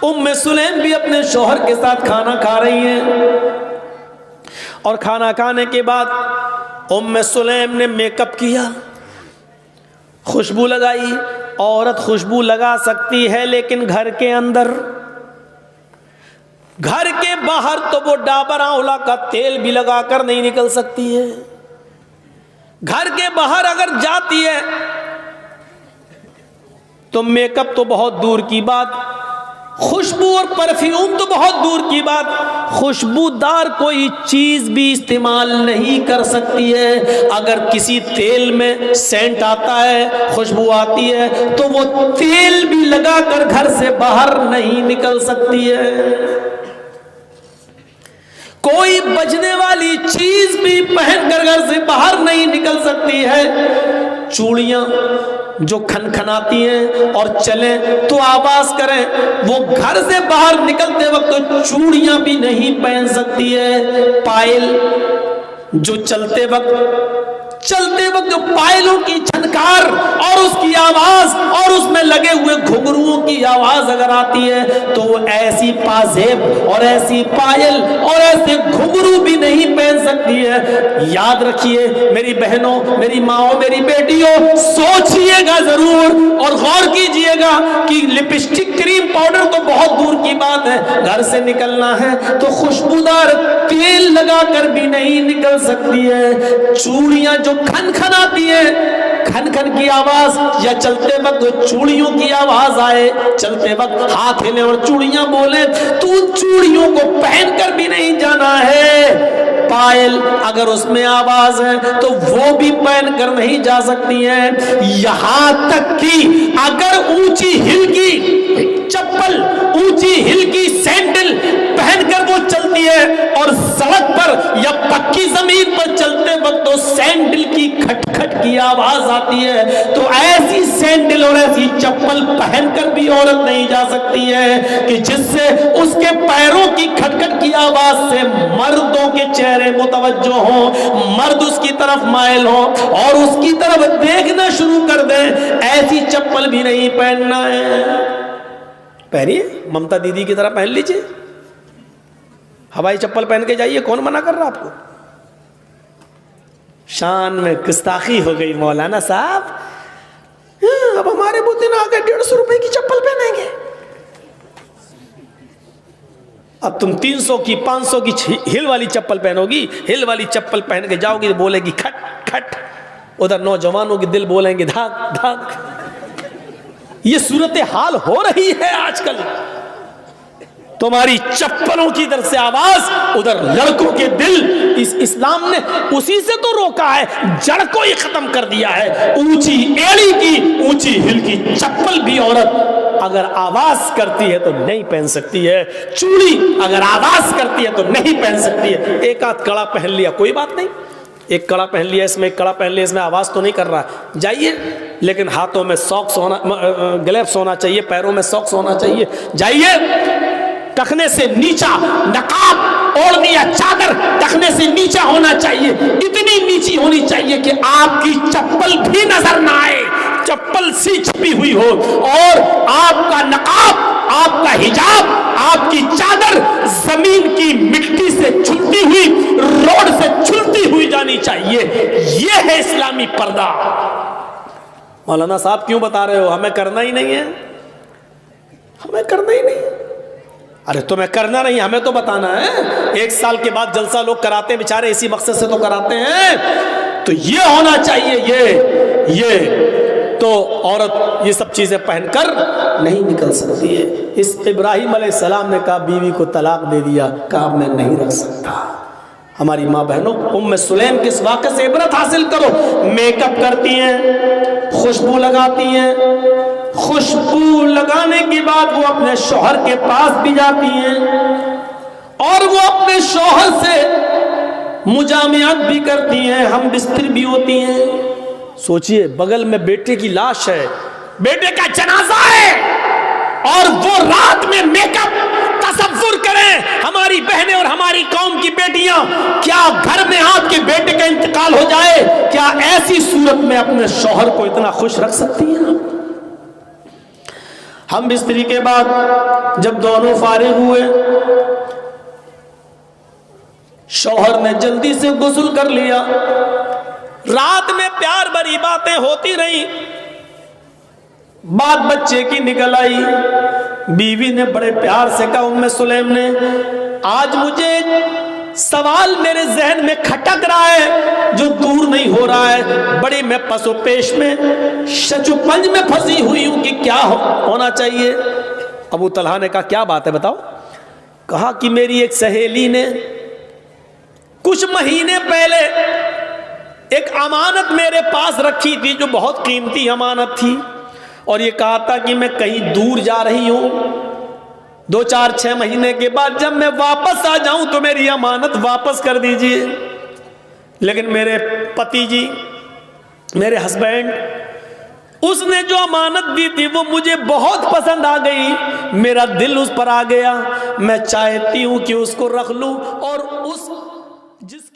ام سلیم بھی اپنے شوہر کے ساتھ کھانا کھا رہی ہیں، اور کھانا کھانے کے بعد ام سلیم نے میک اپ کیا، خوشبو لگائی۔ عورت خوشبو لگا سکتی ہے لیکن گھر کے اندر، گھر کے باہر تو وہ ڈابر آنولا کا تیل بھی لگا کر نہیں نکل سکتی ہے۔ گھر کے باہر اگر جاتی ہے تو میک اپ تو بہت دور کی بات، خوشبو اور پرفیوم تو بہت دور کی بات، خوشبودار کوئی چیز بھی استعمال نہیں کر سکتی ہے۔ اگر کسی تیل میں سینٹ آتا ہے، خوشبو آتی ہے، تو وہ تیل بھی لگا کر گھر سے باہر نہیں نکل سکتی ہے۔ کوئی بجنے والی چیز بھی پہن کر گھر سے باہر نہیں نکل سکتی ہے۔ چوڑیاں جو کھنکھناتی ہیں اور چلیں تو آواز کریں، وہ گھر سے باہر نکلتے وقت چوڑیاں بھی نہیں پہن سکتی ہے۔ پائل جو چلتے وقت پائلوں کی چھنکار اور اس کی آواز اور اس میں لگے ہوئے گھنگروؤں کی آواز اگر آتی ہے تو وہ ایسی پازیب اور ایسی پائل اور ایسے گھنگرو بھی نہیں پہن سکتی ہے۔ یاد رکھیے میری بہنوں، میری ماؤں، میری بیٹیوں، سوچئے گا ضرور اور غور کیجئے گا کہ لپسٹک، کریم، پاؤڈر تو بہت دور کی بات ہے، گھر سے نکلنا ہے تو خوشبودار تیل لگا کر بھی نہیں نکل سکتی ہے۔ چوڑیاں جو کھنکھناتی ہیں، کھن کی آواز، یا چلتے وقت چوڑیوں کی آواز آئے، چلتے وقت ہاتھ ہلے اور چوڑیاں بولیں، تو ان چوڑیوں کو پہن کر بھی نہیں جانا ہے۔ پائل اگر اس میں آواز ہے تو وہ بھی پہن کر نہیں جا سکتی ہیں۔ یہاں تک کہ اگر اونچی ہل کی چپل، اونچی ہل کی سینڈل پہن کر وہ چلتی ہے اور سڑک پر یا پکی زمین پر چلتے وقت تو سینڈل کی کھٹ کھٹ کی آواز آتی ہے، تو ایسی سینڈل اور ایسی چپل پہن کر بھی عورت نہیں جا سکتی ہے کہ جس سے اس کے پیروں کی کھٹ کھٹ کی آواز سے مردوں کے چہرے متوجہ ہوں، مرد اس کی طرف مائل ہوں اور اس کی طرف دیکھنا شروع کر دیں۔ ایسی چپل بھی نہیں پہننا ہے۔ پہنیے، ممتا دیدی کی طرح پہن لیجئے، ہوائی چپل پہن کے جائیے، کون منع کر رہا آپ کو؟ شان میں گستاخی ہو گئی مولانا صاحب، اب ہمارے بوتے نہ آگے 150 روپے کی چپل پہنیں گے، اب تم 300 کی 500 کی ہل والی چپل پہنو گی، ہل والی چپل پہن کے جاؤ گی، بولے گی کھٹ کھٹ، ادھر نوجوانوں کے دل بولیں گے دھاک دھاک۔ یہ صورتحال ہو رہی ہے آج کل، تمہاری چپلوں کی ادھر سے آواز، ادھر لڑکوں کے دل۔ اس اسلام نے اسی سے تو روکا ہے، جڑ کو ہی ختم کر دیا ہے۔ اونچی ایڑی کی، اونچی ہل کی چپل بھی عورت اگر آواز کرتی ہے تو نہیں پہن سکتی ہے، چوڑی اگر آواز کرتی ہے تو نہیں پہن سکتی ہے۔ ایک آدھ کڑا پہن لیا کوئی بات نہیں، ایک کڑا پہن لیا اس میں، ایک کڑا پہن لیا اس میں، آواز تو نہیں کر رہا، جائیے، لیکن ہاتھوں میں ساکس ہونا، گلیوز ہونا چاہیے، پیروں میں ساکس ہونا چاہیے، جائیے۔ ٹخنے سے نیچا نقاب اوڑھنی یا چادر ٹخنے سے نیچا ہونا چاہیے، اتنی نیچی ہونی چاہیے کہ آپ کی چپل بھی نظر نہ آئے، چپل سی چھپی ہوئی ہو، اور آپ کا نقاب، آپ کا حجاب، آپ کی چادر زمین کی مٹی سے چھلتی ہوئی، روڈ سے چھلتی ہوئی جانی چاہیے۔ یہ ہے اسلامی پردہ۔ مولانا صاحب کیوں بتا رہے ہو؟ ہمیں کرنا ہی نہیں ہے، ہمیں کرنا ہی نہیں ہے۔ ارے تمہیں کرنا نہیں، ہمیں تو بتانا ہے۔ 1 سال کے بعد جلسہ لوگ کراتے ہیں بیچارے، اسی مقصد سے تو کراتے ہیں، تو یہ ہونا چاہیے، یہ تو عورت یہ سب چیزیں پہن کر نہیں نکل سکتی ہے۔ اس ابراہیم علیہ السلام نے کہا بیوی کو طلاق دے دیا، کہا میں نہیں رکھ سکتا۔ ہماری ماں بہنوں، ام سلیم کے اس واقعے سے عبرت حاصل کرو۔ میک اپ کرتی ہیں، خوشبو لگاتی ہیں، خوشبو لگانے کے بعد وہ اپنے شوہر کے پاس بھی جاتی ہیں اور وہ اپنے شوہر سے مجامعت بھی کرتی ہیں، ہم بستر بھی ہوتی ہیں۔ سوچئے بغل میں بیٹے کی لاش ہے، بیٹے کا جنازہ ہے، اور وہ رات میں میک اپ۔ تصور کریں ہماری بہنیں اور ہماری قوم کی بیٹیاں، کیا گھر میں آپ کے بیٹے کا انتقال ہو جائے، کیا ایسی صورت میں اپنے شوہر کو اتنا خوش رکھ سکتی ہیں؟ ہم بستری کے بعد جب دونوں فارغ ہوئے، شوہر نے جلدی سے غسل کر لیا، رات میں پیار بھری باتیں ہوتی رہی، بات بچے کی نکل آئی۔ بیوی نے بڑے پیار سے کہا، ام سلیم نے، آج مجھے ایک سوال میرے ذہن میں کھٹک رہا ہے جو دور نہیں ہو رہا ہے، بڑی میں پس و پیش میں شچ و پنج میں پھنسی ہوئی ہوں کہ کیا ہونا چاہیے۔ ابو طلحہ نے کہا کیا بات ہے بتاؤ؟ کہا کہ میری ایک سہیلی نے کچھ مہینے پہلے ایک امانت میرے پاس رکھی تھی جو بہت قیمتی امانت تھی، اور یہ کہا تھا کہ میں کہیں دور جا رہی ہوں، 2-4-6 مہینے کے بعد جب میں واپس آ جاؤں تو میری امانت واپس کر دیجئے۔ لیکن میرے پتی جی، میرے ہسبینڈ، اس نے جو امانت دی تھی وہ مجھے بہت پسند آ گئی، میرا دل اس پر آ گیا، میں چاہتی ہوں کہ اس کو رکھ لوں، اور اس جس